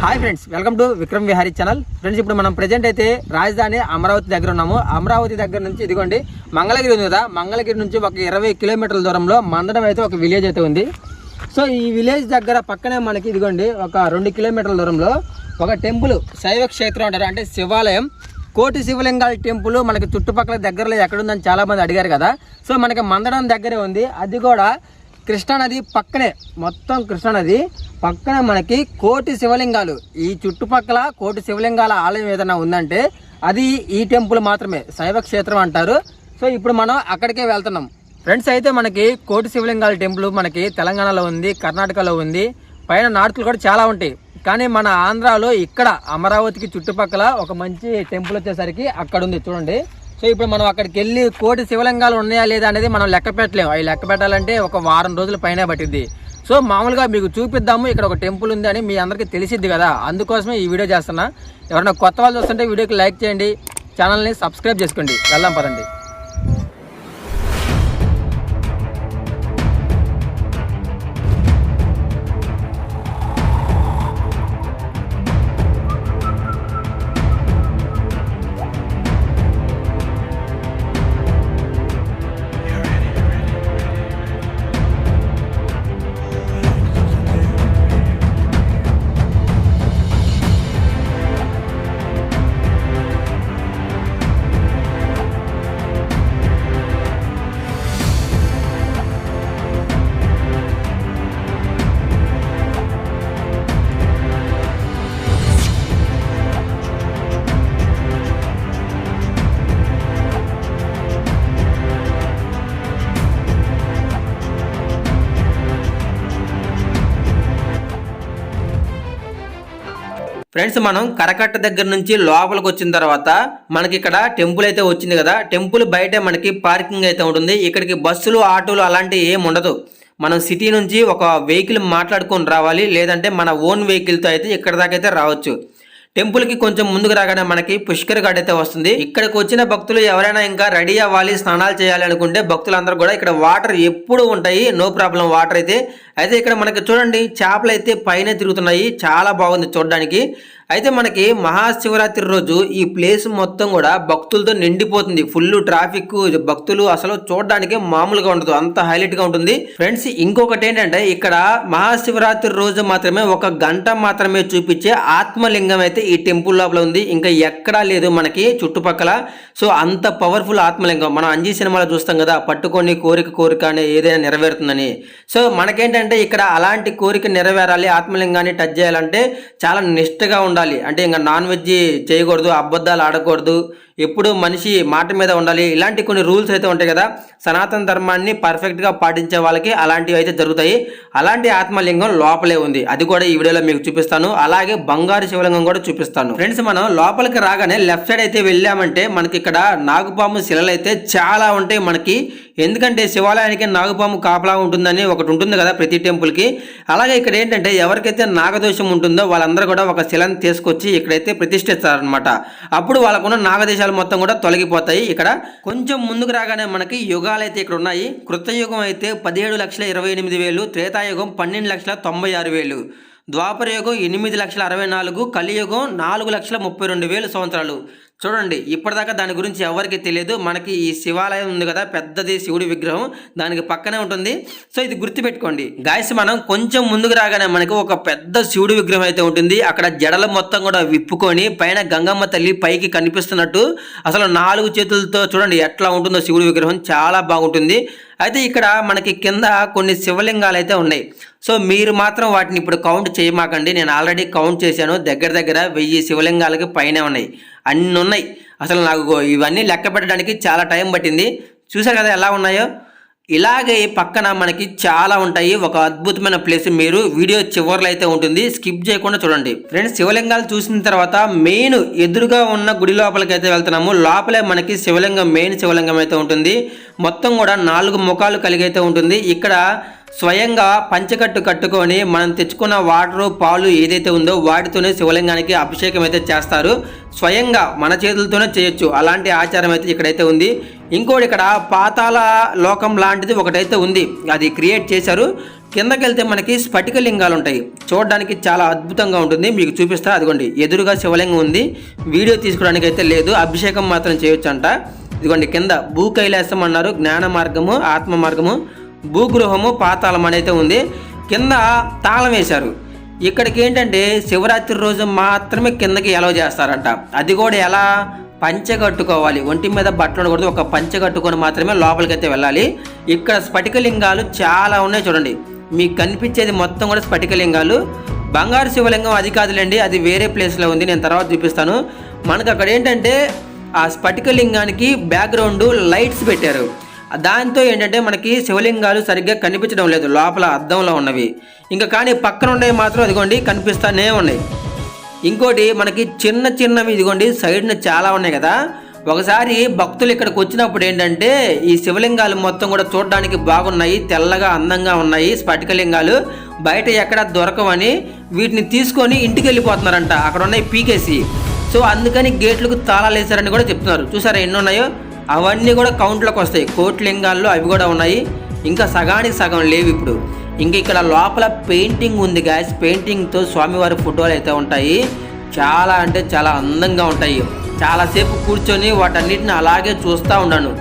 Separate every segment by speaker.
Speaker 1: Hi friends, welcome to Vikram Vihari channel. Friends, ఇప్పుడు మనం present అయితే రాజధాని అమరావతి దగ్గర ఉన్నాము. అమరావతి దగ్గర నుంచి ఇదిగోండి మంగళగిరి ఉంది కదా, మంగళగిరి నుంచి ఒక 20 కిలోమీటర్ల దూరంలో మందడం అయితే ఒక విలేజ్ అయితే ఉంది. సో ఈ విలేజ్ దగ్గర పక్కనే మనకి ఇదిగోండి ఒక 2 కిలోమీటర్ల దూరంలో ఒక టెంపుల్, శైవ క్షేత్రం అంటారు, అంటే శివాలయం, కోటి శివలింగాల టెంపుల్ మనకి చుట్టుపక్కల దగ్గరలో ఎక్కడుందని చాలామంది అడిగారు కదా. సో మనకి మందడం దగ్గరే ఉంది. అది కూడా కృష్ణానది పక్కనే, మొత్తం కృష్ణానది పక్కన మనకి కోటి శివలింగాలు, ఈ చుట్టుపక్కల కోటి శివలింగాల ఆలయం ఏదైనా ఉందంటే అది ఈ టెంపుల్ మాత్రమే, శైవ క్షేత్రం అంటారు. సో ఇప్పుడు మనం అక్కడికే వెళ్తున్నాం ఫ్రెండ్స్. అయితే మనకి కోటి శివలింగాల టెంపుల్ మనకి తెలంగాణలో ఉంది, కర్ణాటకలో ఉంది, పైన నార్త్లు కూడా చాలా ఉంటాయి. కానీ మన ఆంధ్రాలో ఇక్కడ అమరావతికి చుట్టుపక్కల ఒక మంచి టెంపుల్ వచ్చేసరికి అక్కడ ఉంది చూడండి. సో ఇప్పుడు మనం అక్కడికి వెళ్ళి కోటి శివలింగాలు ఉన్నాయా లేదా అనేది మనం లెక్క పెట్టలేము. అవి లెక్క పెట్టాలంటే ఒక వారం రోజుల పైన పట్టింది. సో మామూలుగా మీకు చూపిద్దాము, ఇక్కడ ఒక టెంపుల్ ఉంది అని మీ అందరికీ తెలిసిద్ది కదా, అందుకోసమే ఈ వీడియో చేస్తున్నా. ఎవరైనా కొత్త వాళ్ళు చూస్తుంటే వీడియోకి లైక్ చేయండి, ఛానల్ని సబ్స్క్రైబ్ చేసుకోండి. వెళ్దాం పదండి. ఫ్రెండ్స్, మనం కరకట్ట దగ్గర నుంచి లోపలికి వచ్చిన తర్వాత మనకి ఇక్కడ టెంపుల్ అయితే వచ్చింది కదా. టెంపుల్ బయట మనకి పార్కింగ్ అయితే ఉంటుంది. ఇక్కడికి బస్సులు, ఆటోలు అలాంటివి ఏమి ఉండదు. మనం సిటీ నుంచి ఒక వెహికల్ మాట్లాడుకొని రావాలి, లేదంటే మన ఓన్ వెహికల్తో అయితే ఇక్కడ దాకా అయితే రావచ్చు. టెంపుల్కి కొంచెం ముందుకు రాగానే మనకి పుష్కర్ ఘాట్ అయితే వస్తుంది. ఇక్కడికి వచ్చిన భక్తులు ఎవరైనా ఇంకా రెడీ అవ్వాలి, స్నానాలు చేయాలి అనుకుంటే భక్తులందరూ కూడా ఇక్కడ వాటర్ ఎప్పుడు ఉంటాయి, నో ప్రాబ్లం వాటర్ అయితే. ఇక్కడ మనకి చూడండి చేపలు అయితే పైన తిరుగుతున్నాయి, చాలా బాగుంది చూడడానికి. అయితే మనకి మహాశివరాత్రి రోజు ఈ ప్లేస్ మొత్తం కూడా భక్తులతో నిండిపోతుంది. ఫుల్ ట్రాఫిక్, భక్తులు అసలు చూడడానికి మామూలుగా ఉండదు, అంత హైలైట్ గా ఉంటుంది. ఫ్రెండ్స్, ఇంకొకటి ఏంటంటే ఇక్కడ మహాశివరాత్రి రోజు మాత్రమే 1 గంట మాత్రమే చూపించే ఆత్మలింగం అయితే ఈ టెంపుల్ లోపల ఉంది. ఇంకా ఎక్కడా లేదు మనకి చుట్టుపక్కల. సో అంత పవర్ఫుల్ ఆత్మలింగం. మనం అంజీ సినిమాలో చూస్తాం కదా, పట్టుకొని కోరిక అని ఏదైనా నెరవేరుతుందని. సో మనకేంటంటే ఇక్కడ అలాంటి కోరిక నెరవేరాలి, ఆత్మలింగాన్ని టచ్ చేయాలంటే చాలా నిష్ఠగా ఉండాలి. అంటే ఇంకా నాన్ వెజ్ చేయకూడదు, అబద్ధాలు ఆడకూడదు, ఎప్పుడు మనిషి మాట మీద ఉండాలి. ఇలాంటి కొన్ని రూల్స్ అయితే ఉంటాయి కదా. సనాతన ధర్మాన్ని పర్ఫెక్ట్గా పాటించే వాళ్ళకి అలాంటివి అయితే జరుగుతాయి. అలాంటి ఆత్మలింగం లోపలే ఉంది, అది కూడా ఈ వీడియోలో మీకు చూపిస్తాను. అలాగే బంగారు శివలింగం కూడా చూపిస్తాను. ఫ్రెండ్స్, మనం లోపలికి రాగానే లెఫ్ట్ సైడ్ అయితే వెళ్ళామంటే మనకి ఇక్కడ నాగుపాము శిలలు అయితే చాలా ఉంటాయి మనకి. ఎందుకంటే శివాలయానికి నాగుపాము కాపలా ఉంటుందని ఒకటి ఉంటుంది కదా ప్రతి టెంపుల్కి. అలాగే ఇక్కడ ఏంటంటే ఎవరికైతే నాగదోషం ఉంటుందో వాళ్ళందరూ కూడా ఒక శిలను తీసుకొచ్చి ఇక్కడైతే ప్రతిష్ఠిస్తారనమాట. అప్పుడు వాళ్ళకున్న నాగదేశాలు మొత్తం కూడా తొలగిపోతాయి. ఇక్కడ కొంచెం ముందుకు రాగానే మనకి యుగాలు అయితే ఇక్కడ ఉన్నాయి. కృతయుగం అయితే 17,28,000, త్రేతాయుగం 12,96,000, ద్వాపర యుగం 8,64,000, కలియుగం 4,32,000 సంవత్సరాలు. చూడండి, ఇప్పటిదాకా దాని గురించి ఎవరికి తెలియదు. మనకి ఈ శివాలయం ఉంది కదా, పెద్దది శివుడి విగ్రహం, దానికి పక్కనే ఉంటుంది. సో ఇది గుర్తుపెట్టుకోండి గాయస్. మనం కొంచెం ముందుకు రాగానే మనకి ఒక పెద్ద శివుడి విగ్రహం అయితే ఉంటుంది. అక్కడ జడలు మొత్తం కూడా విప్పుకొని పైన గంగమ్మ తల్లి పైకి కనిపిస్తున్నట్టు అసలు 4 చేతులతో చూడండి ఎట్లా ఉంటుందో శివుడి విగ్రహం, చాలా బాగుంటుంది. అయితే ఇక్కడ మనకి కింద కొన్ని శివలింగాలు అయితే ఉన్నాయి. సో మీరు మాత్రం వాటిని ఇప్పుడు కౌంట్ చేయమాకండి, నేను ఆల్రెడీ కౌంట్ చేశాను. దగ్గర 1000 శివలింగాలకి పైనే ఉన్నాయి, అన్నీ ఉన్నాయి. అసలు నాకు ఇవన్నీ లెక్క పెట్టడానికి చాలా టైం పట్టింది. చూసారు కదా ఎలా ఉన్నాయో. ఇలాగే పక్కన మనకి చాలా ఉంటాయి. ఒక అద్భుతమైన ప్లేస్ మీరు వీడియో చివర్లో అయితే ఉంటుంది, స్కిప్ చేయకుండా చూడండి. ఫ్రెండ్స్, శివలింగాలు చూసిన తర్వాత మెయిన్ ఎదురుగా ఉన్న గుడి లోపలికి అయితే వెళ్తున్నాము. లోపలే మనకి శివలింగం, మెయిన్ శివలింగం అయితే ఉంటుంది. మొత్తం కూడా 4 ముఖాలు కలిగి అయితే ఉంటుంది. ఇక్కడ స్వయంగా పంచకట్టు కట్టుకొని మనం తెచ్చుకున్న వాటరు, పాలు ఏదైతే ఉందో వాటితోనే శివలింగానికి అభిషేకం అయితే చేస్తారు. స్వయంగా మన చేతులతోనే చేయొచ్చు, అలాంటి ఆచారం అయితే ఇక్కడైతే ఉంది. ఇంకోటి ఇక్కడ పాతాళ లోకం లాంటిది ఒకటైతే ఉంది, అది క్రియేట్ చేశారు. కిందకి వెళ్తే మనకి స్ఫటిక లింగాలు ఉంటాయి, చూడడానికి చాలా అద్భుతంగా ఉంటుంది. మీకు చూపిస్తా, అదిగోండి ఎదురుగా శివలింగం ఉంది. వీడియో తీసుకోవడానికి అయితే లేదు, అభిషేకం మాత్రం చేయొచ్చు అంట. ఇదిగోండి కింద భూ కైలాసం అన్నారు, జ్ఞాన మార్గము, ఆత్మ మార్గము, భూగృహము, పాతాళం అయితే ఉంది. కింద తాళం వేశారు. ఇక్కడికి ఏంటంటే శివరాత్రి రోజు మాత్రమే కిందకి ఎలవ్ చేస్తారంట. అది కూడా ఎలా, పంచె కట్టుకోవాలి, ఒంటి మీద బట్టలు ఉండకూడదు, ఒక పంచె కట్టుకొని మాత్రమే లోపలికి అయితే వెళ్ళాలి. ఇక్కడ స్ఫటికలింగాలు చాలా ఉన్నాయి చూడండి, మీకు కనిపించేది మొత్తం కూడా స్ఫటికలింగాలు. బంగారు శివలింగం అది కాదులేండి, అది వేరే ప్లేస్లో ఉంది, నేను తర్వాత చూపిస్తాను. మనకు అక్కడ ఏంటంటే ఆ స్ఫటికలింగానికి బ్యాక్గ్రౌండ్ లైట్స్ పెట్టారు. దాంతో ఏంటంటే మనకి శివలింగాలు సరిగ్గా కనిపించడం లేదు, లోపల అద్దంలో ఉన్నవి. ఇంకా కానీ పక్కన ఉండేవి మాత్రం ఇదిగోండి కనిపిస్తూనే ఉన్నాయి. ఇంకోటి మనకి చిన్న చిన్నవి ఇదిగోండి సైడ్న చాలా ఉన్నాయి కదా. ఒకసారి భక్తులు ఇక్కడికి వచ్చినప్పుడు ఏంటంటే ఈ శివలింగాలు మొత్తం కూడా చూడడానికి బాగున్నాయి, తెల్లగా అందంగా ఉన్నాయి స్ఫటికలింగాలు, బయట ఎక్కడ దొరకవని వీటిని తీసుకొని ఇంటికి వెళ్ళిపోతున్నారంట, అక్కడ ఉన్నాయి పీకేసి. సో అందుకని గేట్లకు తాళాలు వేశారని కూడా చెప్తున్నారు. చూసారా ఎన్ని ఉన్నాయో, అవన్నీ కూడా కౌంట్లోకి వస్తాయి. కోట్లింగాల్లో అవి కూడా ఉన్నాయి, ఇంకా సగానికి సగం లేవు ఇప్పుడు. ఇంక ఇక్కడ లోపల పెయింటింగ్ ఉంది గాయస్, పెయింటింగ్తో స్వామివారి ఫోటోలు అయితే ఉంటాయి. చాలా అంటే చాలా అందంగా ఉంటాయి. చాలాసేపు కూర్చొని వాటన్నిటిని అలాగే చూస్తూ ఉన్నాను.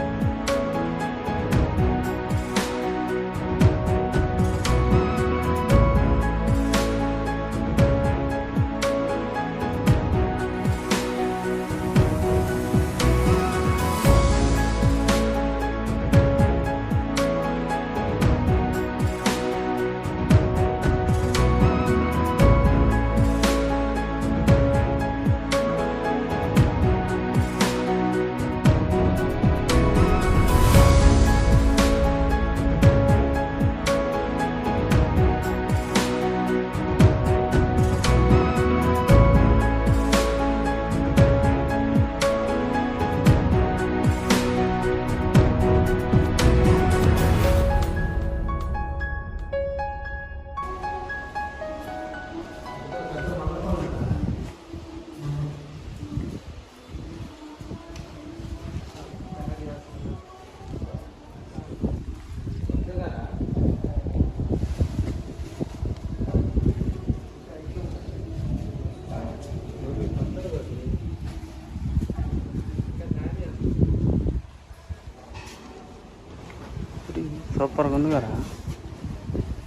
Speaker 2: సూపర్గా ఉంది కదా,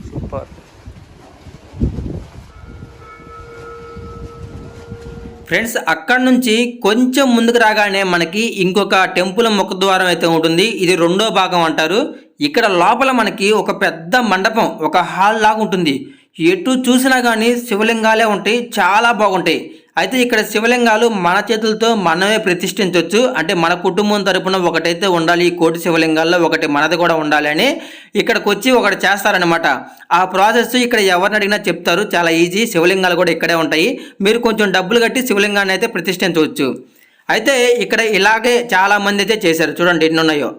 Speaker 2: సూపర్.
Speaker 1: ఫ్రెండ్స్ అక్కడ నుంచి కొంచెం ముందుకు రాగానే మనకి ఇంకొక టెంపుల్ ముఖద్వారం అయితే ఉంటుంది, ఇది రెండో భాగం అంటారు. ఇక్కడ లోపల మనకి ఒక పెద్ద మండపం, ఒక హాల్ లాగా ఉంటుంది. ఎటు చూసినా కానీ శివలింగాలే ఉంటాయి, చాలా బాగుంటాయి. అయితే ఇక్కడ శివలింగాలు మన చేతులతో మనమే ప్రతిష్ఠించవచ్చు, అంటే మన కుటుంబం తరపున ఒకటైతే ఉండాలి, ఈ కోటి శివలింగాల్లో ఒకటి మనది కూడా ఉండాలి అని ఇక్కడికి వచ్చి ఒకటి చేస్తారనమాట. ఆ ప్రాసెస్ ఇక్కడ ఎవరిని అడిగినా చెప్తారు, చాలా ఈజీ. శివలింగాలు కూడా ఇక్కడే ఉంటాయి, మీరు కొంచెం డబ్బులు కట్టి శివలింగాన్ని అయితే ప్రతిష్ఠించవచ్చు. అయితే ఇక్కడ ఇలాగే చాలామంది అయితే చేశారు, చూడండి ఎన్ని ఉన్నాయో.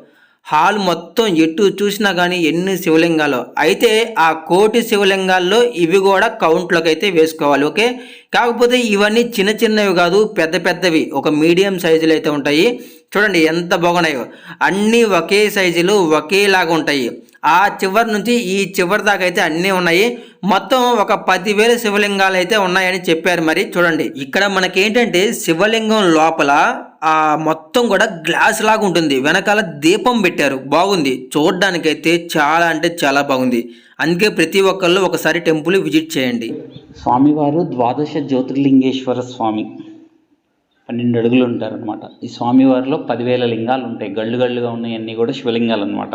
Speaker 1: హాల్ మొత్తం ఎటు చూసినా కానీ ఎన్ని శివలింగాలు. అయితే ఆ కోటి శివలింగాల్లో ఇవి కూడా కౌంట్లోకి అయితే వేసుకోవాలి, ఓకే. కాకపోతే ఇవన్నీ చిన్న చిన్నవి కాదు, పెద్ద పెద్దవి, ఒక మీడియం సైజులు అయితే ఉంటాయి. చూడండి ఎంత బాగున్నాయో, అన్నీ ఒకే సైజులు ఒకేలాగా ఉంటాయి. ఆ చివరి నుంచి ఈ చివరి దాకా అయితే అన్నీ ఉన్నాయి. మొత్తం ఒక 10,000 శివలింగాలు అయితే ఉన్నాయని చెప్పారు. మరి చూడండి ఇక్కడ మనకేంటంటే శివలింగం లోపల ఆ మొత్తం కూడా గ్లాస్ లాగా ఉంటుంది, వెనకాల దీపం పెట్టారు, బాగుంది చూడడానికైతే, చాలా అంటే చాలా బాగుంది. అందుకే ప్రతి ఒక్కళ్ళు ఒకసారి టెంపుల్ విజిట్ చేయండి.
Speaker 2: స్వామివారు ద్వాదశ జ్యోతిర్లింగేశ్వర స్వామి, 12 అడుగులు ఉంటారనమాట. ఈ స్వామివారిలో 10,000 లింగాలు ఉంటాయి, గళ్ళు గళ్ళుగా ఉన్నాయన్నీ కూడా శివలింగాలు అనమాట.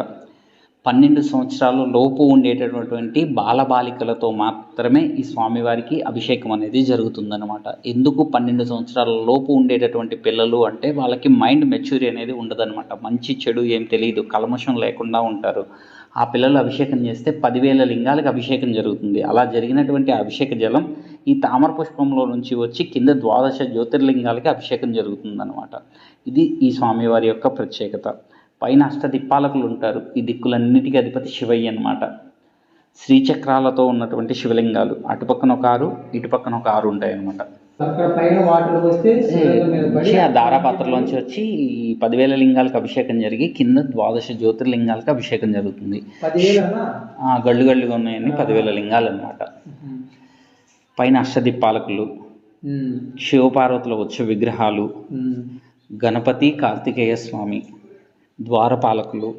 Speaker 2: 12 సంవత్సరాల లోపు ఉండేటటువంటి బాలబాలికలతో మాత్రమే ఈ స్వామివారికి అభిషేకం అనేది జరుగుతుందన్నమాట. ఎందుకు 12 సంవత్సరాల లోపు ఉండేటటువంటి పిల్లలు అంటే వాళ్ళకి మైండ్ మెచ్యూరి అనేది ఉండదన్నమాట, మంచి చెడు ఏం తెలియదు, కల్మషం లేకుండా ఉంటారు. ఆ పిల్లలు అభిషేకం చేస్తే 10,000 లింగాలకు అభిషేకం జరుగుతుంది. అలా జరిగినటువంటి అభిషేక జలం ఈ తామర పుష్పంలో నుంచి వచ్చి కింద ద్వాదశ జ్యోతిర్లింగాలకి అభిషేకం జరుగుతుందన్నమాట. ఇది ఈ స్వామివారి యొక్క ప్రత్యేకత. పైన అష్టదిక్పాలకులు ఉంటారు, ఈ దిక్కులన్నిటికీ అధిపతి శివయ్య అన్నమాట. శ్రీచక్రాలతో ఉన్నటువంటి శివలింగాలు, అటుపక్కన ఒక 6 ఇటుపక్కన ఒక 6 ఉంటాయి అన్నమాట.
Speaker 3: అక్కడ పైన వాటర్ వస్తే శివలింగం మీద పడి
Speaker 2: ఆ ధారాపాత్రలోంచి వచ్చి ఈ 10,000 లింగాలకు అభిషేకం జరిగి కింద ద్వాదశ జ్యోతిర్లింగాలకు అభిషేకం జరుగుతుంది.
Speaker 3: 10,000
Speaker 2: గళ్ళు గళ్ళుగా ఉన్నాయని 10,000 లింగాలు అనమాట. పైన అష్టదిప్పాలకులు, శివపార్వతుల ఉత్సవ విగ్రహాలు, గణపతి కార్తికేయ స్వామి, ద్వారపాలకులు,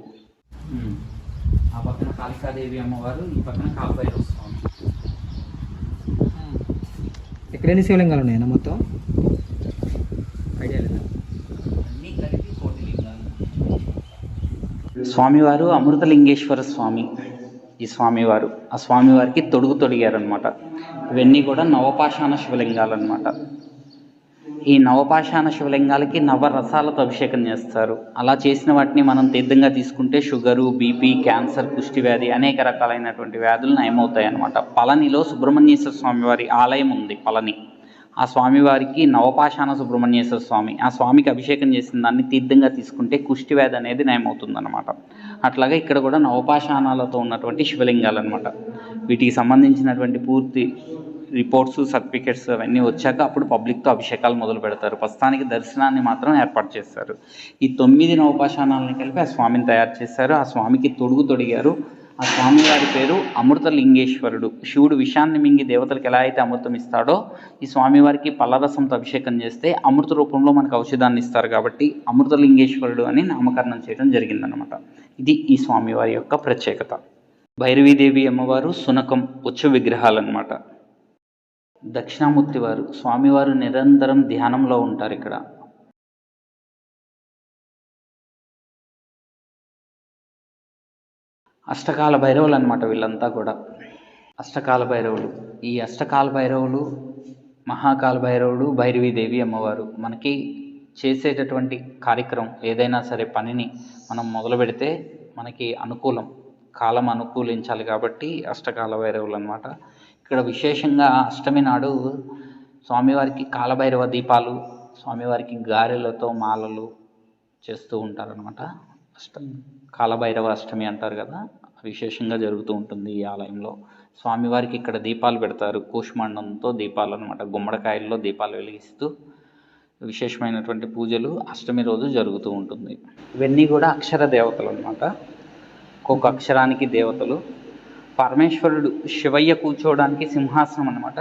Speaker 2: ఆ పక్కన కాళికాదేవి అమ్మవారు, ఈ పక్కన కాలభైరవ స్వామి.
Speaker 3: ఇక్కడ ఎన్ని శివలింగాలు ఉన్నాయన్న మొత్తం ఐడియా లేదా?
Speaker 2: అన్నీ కలిపి 1,000,000 లింగాలు. స్వామివారు అమృతలింగేశ్వర స్వామి. ఈ స్వామివారు ఆ స్వామివారికి తొడిగారనమాట. ఇవన్నీ కూడా నవపాషాణ శివలింగాలు అనమాట. ఈ నవపాషాణ శివలింగాలకి నవరసాలతో అభిషేకం చేస్తారు. అలా చేసిన వాటిని మనం తీర్థంగా తీసుకుంటే షుగరు, బీపీ, క్యాన్సర్, కుష్టి వ్యాధి, అనేక రకాలైనటువంటి వ్యాధులు నయమవుతాయి అన్నమాట. పళనిలో సుబ్రహ్మణ్యేశ్వర స్వామివారి ఆలయం ఉంది. పళని ఆ స్వామివారికి నవపాషాణ సుబ్రహ్మణ్యేశ్వర స్వామి, ఆ స్వామికి అభిషేకం చేసిన దాన్ని తీర్థంగా తీసుకుంటే కుష్టి వ్యాధి అనేది నయమవుతుంది అనమాట. అట్లాగే ఇక్కడ కూడా నవపాషాణాలతో ఉన్నటువంటి శివలింగాలు అనమాట. వీటికి సంబంధించినటువంటి పూర్తి రిపోర్ట్స్, సర్టిఫికెట్స్ అవన్నీ వచ్చాక అప్పుడు పబ్లిక్తో అభిషేకాలు మొదలు పెడతారు. ప్రస్తుతానికి దర్శనాన్ని మాత్రం ఏర్పాటు చేస్తారు. ఈ 9 నవపాషాణాలని కలిపి ఆ స్వామిని తయారు చేశారు. ఆ స్వామికి తొడిగారు. ఆ స్వామివారి పేరు అమృతలింగేశ్వరుడు. శివుడు విషాన్ని మింగి దేవతలకు ఎలా అయితే అమృతం ఇస్తాడో, ఈ స్వామివారికి పల్లరసంతో అభిషేకం చేస్తే అమృత రూపంలో మనకు ఔషధాన్ని ఇస్తారు కాబట్టి అమృతలింగేశ్వరుడు అని నామకరణం చేయడం జరిగిందనమాట. ఇది ఈ స్వామివారి యొక్క ప్రత్యేకత. భైరవీదేవి అమ్మవారు, సునకం ఉత్సవ విగ్రహాలన్నమాట. దక్షిణామూర్తి వారు, స్వామివారు నిరంతరం ధ్యానంలో ఉంటారు ఇక్కడ. అష్టకాల భైరవులు అనమాట వీళ్ళంతా కూడా. అష్టకాల భైరవులు, ఈ అష్టకాల భైరవులు, మహాకాల భైరవుడు, భైరవీదేవి అమ్మవారు మనకి చేసేటటువంటి కార్యక్రమం ఏదైనా సరే పనిని మనం మొదలు పెడితే మనకి అనుకూలం, కాలం అనుకూలించాలి కాబట్టి అష్టకాల భైరవులు అనమాట. ఇక్కడ విశేషంగా అష్టమి నాడు స్వామివారికి కాలభైరవ దీపాలు, స్వామివారికి గారెలతో మాలలు చేస్తూ ఉంటారనమాట. కాలభైరవ అష్టమి అంటారు కదా, విశేషంగా జరుగుతూ ఉంటుంది ఈ ఆలయంలో. స్వామివారికి ఇక్కడ దీపాలు పెడతారు, కూష్మాండంతో దీపాలు అనమాట. గుమ్మడికాయల్లో దీపాలు వెలిగిస్తూ విశేషమైనటువంటి పూజలు అష్టమి రోజు జరుగుతూ ఉంటుంది. ఇవన్నీ కూడా అక్షర దేవతలు అనమాట. ఒక్కొక్క అక్షరానికి దేవతలు. పరమేశ్వరుడు శివయ్య కూర్చోవడానికి సింహాసనం అనమాట.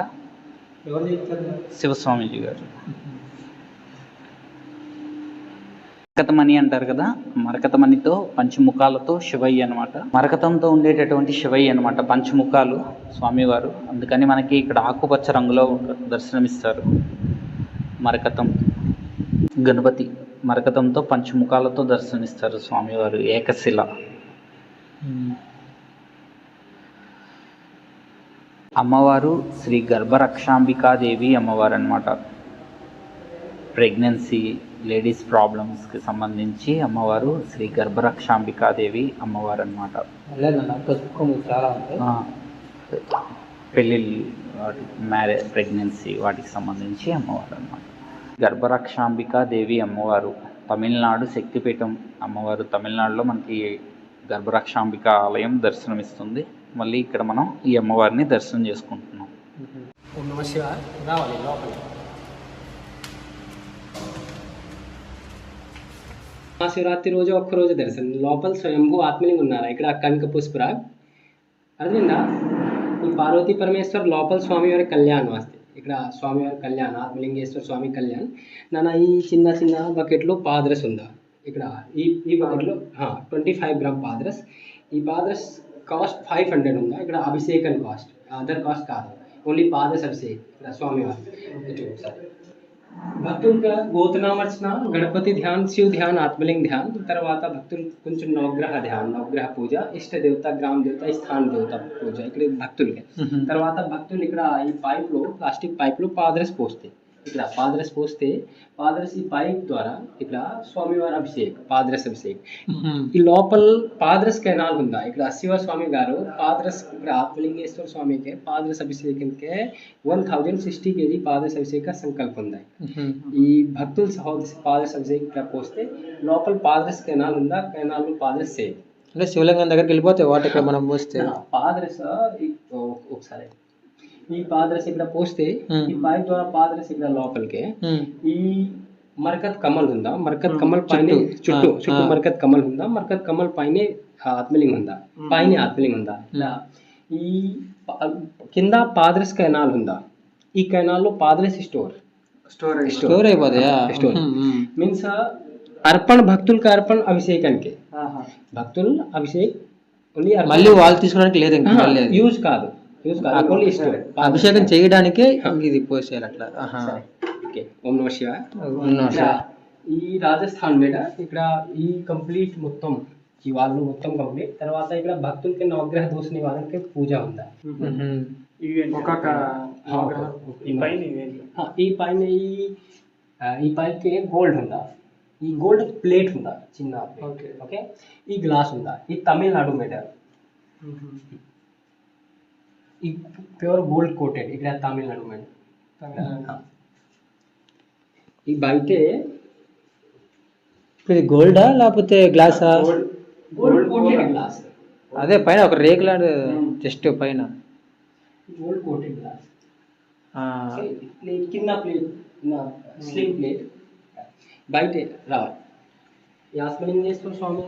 Speaker 2: శివస్వామీజీ గారు. మరకతమణి అంటారు కదా, మరకతమణితో పంచముఖాలతో శివయ్య అనమాట. మరకతంతో ఉండేటటువంటి శివయ్య అనమాట, పంచముఖాలు స్వామివారు. అందుకని మనకి ఇక్కడ ఆకుపచ్చ రంగులో దర్శనమిస్తారు. మరకతం. గణపతి మరకతంతో పంచముఖాలతో దర్శనమిస్తారు స్వామివారు, ఏకశిల. అమ్మవారు శ్రీ గర్భరక్షాంబికాదేవి అమ్మవారు అనమాట. ప్రెగ్నెన్సీ, లేడీస్ ప్రాబ్లమ్స్కి సంబంధించి అమ్మవారు శ్రీ గర్భరక్షాంబికాదేవి అమ్మవారు అనమాట. పెళ్ళిళ్ళు, మ్యారేజ్, ప్రెగ్నెన్సీ వాటికి సంబంధించి అమ్మవారు అనమాట. గర్భరక్షాంబికాదేవి అమ్మవారు తమిళనాడు శక్తిపీఠం అమ్మవారు. తమిళనాడులో మనకి గర్భరక్షాంబిక ఆలయం దర్శనమిస్తుంది. మళ్ళీ ఇక్కడ మనం ఈ అమ్మవారిని దర్శనం చేసుకుంటున్నాం.
Speaker 3: ఓం నమః శివాయ. రావాలి లోపల. మహాశివరాత్రి రోజు ఒక్కరోజు దర్శనం. లోపల స్వయంభూ ఆత్మలింగం ఉన్నారు. ఇక్కడ కనక పుష్పరాగ్ అర్థమైందా? ఈ పార్వతీ పరమేశ్వర్ లోపల స్వామివారి కళ్యాణ్ వస్తే ఇక్కడ స్వామివారి కళ్యాణ్, ఆత్మలింగేశ్వర స్వామి కళ్యాణ్. నాన్న ఈ చిన్న చిన్న బకెట్లో పాదరస్ ఉందా? ఇక్కడ ఈ బకెట్లో 25 గ్రామ్ పాదరస్. ఈ పాదరస్ కాస్ట్ 500 ఉందా? ఇక్కడ అభిషేకం కాస్ట్, అదర్ కాస్ట్ కాదు, ఓన్లీ పాదరస్ అభిషేక్. ఇక్కడ స్వామివారి భక్తుల గోతనామర్చన, గణపతి ధ్యాన్, శివ ధ్యాన్, ఆత్మలింగ ధ్యాన్. తర్వాత భక్తులు కొంచెం నవగ్రహ ధ్యాన్, నవగ్రహ పూజ, ఇష్ట దేవత, గ్రామ దేవత, స్థాన దేవత పూజ ఇక్కడ భక్తులకి. తర్వాత భక్తులు ఇక్కడ ఈ పైప్లో, ప్లాస్టిక్ పైప్లో పాదరస్ పోస్తే, ఇక్కడ పాదరస్ పోస్తే పాదరస్ ఈ పైప్ ద్వారా ఇక్కడ స్వామివారి అభిషేక్, పాదరస్ అభిషేక్. ఈ లోపల పాదరస్ కెనాల్ ఉందా? ఇక్కడ శివస్వామి గారు పాదరస్, ఇక్కడ ఆత్మలింగేశ్వర స్వామికి పాదరస్ అభిషేకంకే 1060 kg పాదరస్ అభిషేక సంకల్పం ఉంది. ఈ భక్తులు పాదరస్ అభిషేక్ ఇక్కడ పోస్తే లోపల పాదరస్ కెనాల్ ఉందా? కెనాల్ పాదరస్ సేవ్ అంటే శివలింగం దగ్గరికి వెళ్ళిపోతే వాటి ఇక్కడ మనం పోస్తే పాదరస్ ఒకసారి ఈ పాదరస ఇక్కడ పోస్తే ఈ పైప్ ద్వారా పాదరస ఇక్కడ లోపలికి ఈ మరకత్ కమల్ ఉందా, మరకత్ కమల్ పైన చుట్టూ మరకత్ కమల్ ఉందా, మరకత్ కమల్ పైన ఆత్మలింగం ఉందా, పైన ఆత్మలింగం ఉందా, ఇలా ఈ కింద పాదరస్ కెనాల్ ఉందా, ఈ కెనాల్ లో పాదరస్ స్టోర్ అయిపోతాయా, స్టోర్ మీన్స్ అర్పణ భక్తులకి అర్పణ అభిషేకానికి, భక్తులు అభిషేక్
Speaker 1: మళ్ళీ వాళ్ళు తీసుకోవడానికి లేదు,
Speaker 3: యూజ్ కాదు ఓన్లీ స్టోర్,
Speaker 1: అభిషేకం చేయడానికే ఇది పోసేయాలి అట్లా.
Speaker 3: ఓకే, ఓం నమః శివాయ. ఈ రాజస్థాన్ మీద ఇక్కడ ఈ కంప్లీట్ మొత్తం ఈ వాళ్ళు మొత్తం కంప్లీట్ తర్వాత ఇక్కడ భక్తులకి నవగ్రహ దోష నివారణకి పూజ ఉందా, ఈ పైన ఈ పైకి గోల్డ్ ఉందా, ఈ గోల్డ్ ప్లేట్ ఉందా చిన్న, ఓకే ఈ గ్లాస్ ఉందా, ఈ తమిళనాడు మీద ఈ ప్యూర్ గోల్డ్ కోటెడ్ ఇక్కడ తమిళనాడు మీద, ఈ బయటే
Speaker 1: ఇది గోల్డా లేకపోతే గ్లాసా,
Speaker 3: గోల్డ్ కోటెడ్ గ్లాస్,
Speaker 1: అదే పైన ఒక రేకులాడు జస్ట్ పైన
Speaker 3: గోల్డ్ కోటెడ్ గ్లాస్, ప్లేట్ కింద ప్లేట్ స్లిమ్ ప్లేట్ బయటే రావాలి. ఈ ఆత్మలింగేశ్వర స్వామి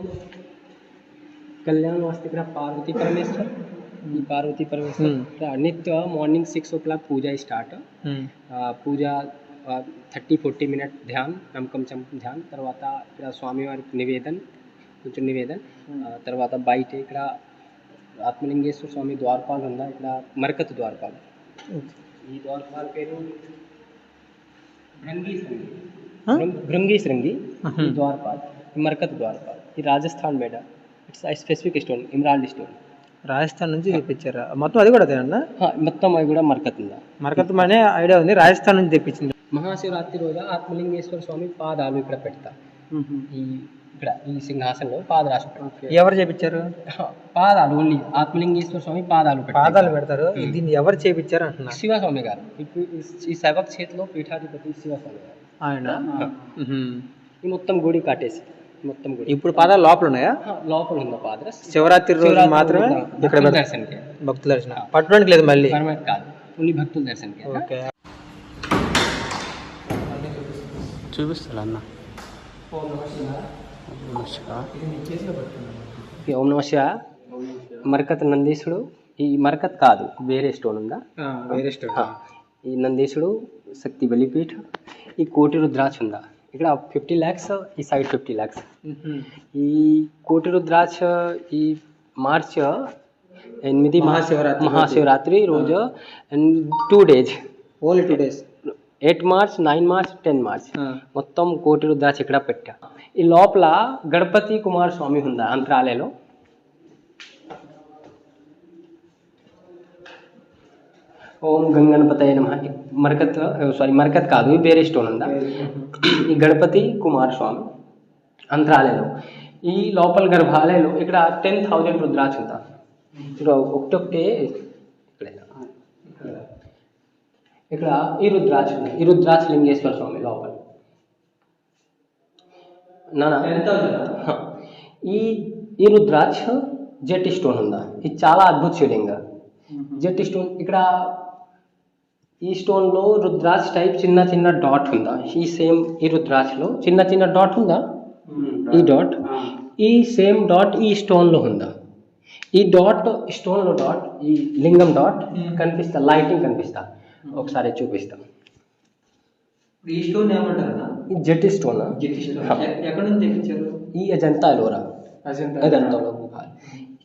Speaker 3: కళ్యాణ వాస్తు ఇక్కడ పార్వతీ పరమేశ్వర్, ఈ పార్వతీ పరమేశ్వర్ నిత్య మార్నింగ్ 6 o'clock పూజ స్టార్ట్, పూజ 30-40 minute ధ్యాన్ నమ్మకం ధ్యాన్, తర్వాత ఇక్కడ స్వామివారికి కొంచెం నివేదన, తర్వాత బయట ఇక్కడ ఆత్మలింగేశ్వర స్వామి ద్వారపాలు ఉందా, ఇక్కడ మరకత్ ద్వారపాలు, ఈ ద్వారపాల పేరు భృంగి శృంగి ద్వారపాల్, మరకత్ ద్వారపాల్, ఈ రాజస్థాన్ మేడ, it's specific stone, emerald stone,
Speaker 1: Rajasthan నుంచి తెప్పించారా మొత్తం, అది కూడా అదేనా
Speaker 3: మొత్తం అది కూడా మరకత్ ఉందా,
Speaker 1: మరకత్ అనే ఐడియా ఉంది, రాజస్థాన్ నుంచి తెప్పించింది.
Speaker 3: మహాశివరాత్రి రోజు ఆత్మలింగేశ్వర స్వామి పాదాలు ఇక్కడ పెడతా, ఇక్కడ ఈ సింహాసనంలో పాదరాశి
Speaker 1: ఎవరు చేపించారు,
Speaker 3: పాదాలు ఓన్లీ ఆత్మలింగేశ్వర స్వామి పాదాలు
Speaker 1: పెడతారు, దీన్ని ఎవరు చేపించారు అంటున్నారు,
Speaker 3: శివస్వామి గారు, ఈ సేవక్ క్షేత్రంలో పీఠాధిపతి శివస్వామి గారు ఆయన, ఈ మొత్తం గుడి కట్టేసి మొత్తం గుడి.
Speaker 1: ఇప్పుడు పాదాలు లోపల ఉన్నాయా,
Speaker 3: లోపల ఉందా పాదరస్,
Speaker 1: శివరాత్రి రోజు మాత్రమే ఇక్కడ
Speaker 3: దర్శనకి,
Speaker 1: భక్తుల దర్శనం పట్టడానికి లేదు, మళ్ళీ
Speaker 3: పర్మనెంట్ కాదు, ఓన్లీ భక్తుల దర్శనకి.
Speaker 1: ఓకే,
Speaker 2: చూపిస్తారా అన్న.
Speaker 3: ఓం నమః శివాయ. మరకత్ నందీశుడు, ఈ మరకత్ కాదు వేరే స్టోన్ ఉందా,
Speaker 1: వేరే స్టోన్,
Speaker 3: ఈ నందీశుడు శక్తి బలిపీఠ, ఈ కోటి రుద్రాక్ష ఉందా, ఇక్కడ 50 lakhs, ఈ సైడ్ 50 lakhs. ఈ కోటి రుద్రాక్ష ఈ మార్చ్ 8 మహాశివరాత్రి రోజు 2 days,
Speaker 1: only 2 days,
Speaker 3: 8 March, 9 March, 10 March మొత్తం కోటి రుద్రాక్ష ఇక్కడ పెట్టా. ఈ లోపల గణపతి కుమార స్వామి ఉందా అంతరాలయలో, ఓం గంగణపతయ నమః. మరకత్ కాదు, వేరే స్టోన్ ఉందా, ఈ గణపతి కుమార స్వామి అంతరాలయంలో, ఈ లోపల గర్భాలయంలో ఇక్కడ 10,000 రుద్రాక్ష ఉందా, ఇక్కడ ఒకటే ఇక్కడ ఈ రుద్రాక్ష ఉంది, ఈ రుద్రాక్ష లింగేశ్వర స్వామి లోపల ఈ రుద్రాక్ష జెట్ స్టోన్ ఉందా, ఇది చాలా అద్భుత శివలింగ జెట్ స్టోన్. ఇక్కడ ఈ స్టోన్లో రుద్రాక్ష టైప్ చిన్న చిన్న డాట్ ఉందా, ఈ సేమ్ ఈ రుద్రాక్షలో చిన్న చిన్న డాట్ ఉందా, ఈ డాట్ ఈ సేమ్ డాట్ ఈ స్టోన్లో ఉందా, ఈ డాట్ స్టోన్లో డాట్ ఈ లింగం డాట్ కనిపిస్తా, లైటింగ్ కనిపిస్తా, ఒకసారి చూపిస్తాం.
Speaker 1: ఈ స్టోన్ ఏమంటారు,
Speaker 3: ఈ జెట్ స్టోన్,
Speaker 1: ఎక్కడ నుంచి తెప్పించారు,
Speaker 3: ఈ అజంతా ఎలోరా, అజంతాలో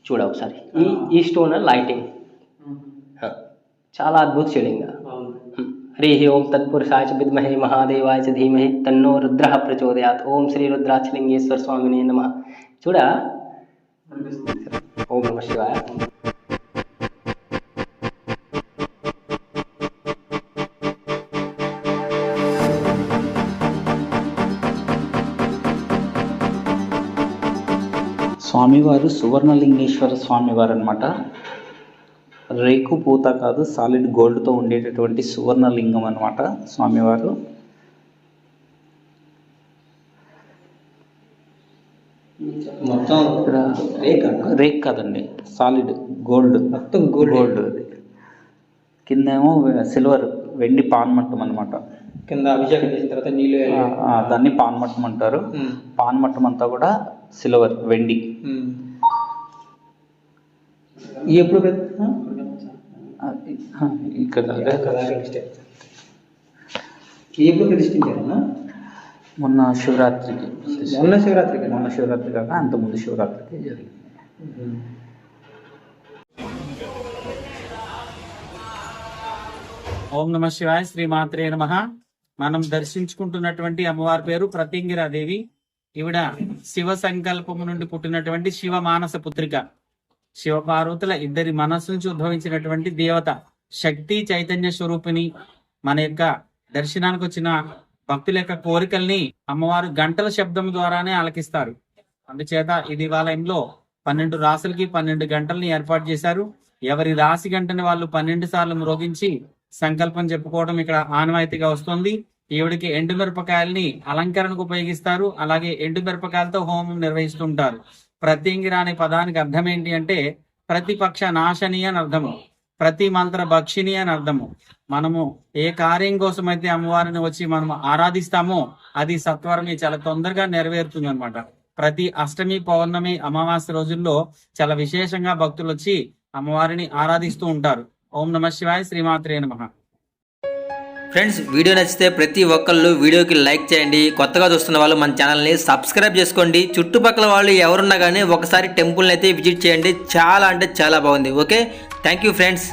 Speaker 3: చూడ ఒకసారి, ఈ స్టోన్ లైటింగ్ చాలా అద్భుత శివలింగ. హరి ఓం తత్పురుషాయ చ విద్మహే మహాదేవాయ చ ధీమహి తన్నో రుద్రః ప్రచోదయాత్. ఓం శ్రీ రుద్రాక్షలింగేశ్వర స్వామినే నమః. చూడ ఓం నమః శివాయ.
Speaker 2: స్వామివారు సువర్ణలింగేశ్వర స్వామివారు అనమాట. రేకు పూత కాదు, సాలిడ్ గోల్డ్తో ఉండేటటువంటి సువర్ణలింగం అనమాట స్వామివారు.
Speaker 1: మొత్తం
Speaker 2: ఇక్కడ రేక్ కాదండి, సాలిడ్ గోల్డ్,
Speaker 1: మొత్తం
Speaker 2: గోల్డ్ అది. కిందేమో సిల్వర్, వెండి పాన్మట్టం అనమాట.
Speaker 3: కింద అభిషేకం చేసిన తర్వాత నీళ్ళు
Speaker 2: దాన్ని పాన్మట్టం అంటారు. పాన్మట్టం అంతా కూడా సిల్వర్, వెండి.
Speaker 3: ఎప్పుడు
Speaker 2: ఇక్కడ
Speaker 3: ఎప్పుడు ప్రతిష్ఠించారన్నా?
Speaker 2: మొన్న శివరాత్రికి.
Speaker 3: మొన్న శివరాత్రి
Speaker 2: కాక అంతకుముందు శివరాత్రికి జరిగింది.
Speaker 4: ఓం నమ శివాయ, శ్రీమాత్రే నమః. మనం దర్శించుకుంటున్నటువంటి అమ్మవారి పేరు ప్రత్యంగిరాదేవి. ఈవిడ శివ సంకల్పము నుండి పుట్టినటువంటి శివ మానస పుత్రిక. శివ పార్వతుల ఇద్దరి మనస్సు నుంచి ఉద్భవించినటువంటి దేవత, శక్తి చైతన్య స్వరూపిణి. మన యొక్క దర్శనానికి వచ్చిన భక్తుల యొక్క కోరికల్ని అమ్మవారు గంటల శబ్దం ద్వారానే ఆలకిస్తారు. అందుచేత ఈ దేవాలయంలో 12 రాసులకి 12 గంటల్ని ఏర్పాటు చేశారు. ఎవరి రాశి గంటని వాళ్ళు 12 సార్లు మ్రోగించి సంకల్పం చెప్పుకోవడం ఇక్కడ ఆనవాయితీగా వస్తుంది. ఈవిడికి ఎండుమిరపకాయల్ని అలంకరణకు ఉపయోగిస్తారు. అలాగే ఎండుమిరపకాయలతో హోమం నిర్వహిస్తుంటారు. ప్రత్యంగిర అనే పదానికి అర్థం ఏంటి అంటే ప్రతిపక్ష నాశని అని అర్థము, ప్రతి మంత్ర భక్షిణి అని అర్థము. మనము ఏ కార్యం కోసం అయితే అమ్మవారిని వచ్చి మనం ఆరాధిస్తామో అది సత్వరమే చాలా తొందరగా నెరవేరుతుంది అనమాట. ప్రతి అష్టమి, పౌర్ణమి, అమావాస్య రోజుల్లో చాలా విశేషంగా భక్తులు వచ్చి అమ్మవారిని ఆరాధిస్తూ ఉంటారు. ఓం నమ శివాయ, శ్రీమాత్రే నమః.
Speaker 1: ఫ్రెండ్స్, వీడియో నచ్చితే ప్రతి ఒక్కళ్ళు వీడియోకి లైక్ చేయండి. కొత్తగా చూస్తున్న వాళ్ళు మన ఛానల్ని సబ్స్క్రైబ్ చేసుకోండి. చుట్టుపక్కల వాళ్ళు ఎవరున్నా కానీ ఒకసారి టెంపుల్ని అయితే విజిట్ చేయండి. చాలా అంటే చాలా బాగుంది. Okay, thank you friends.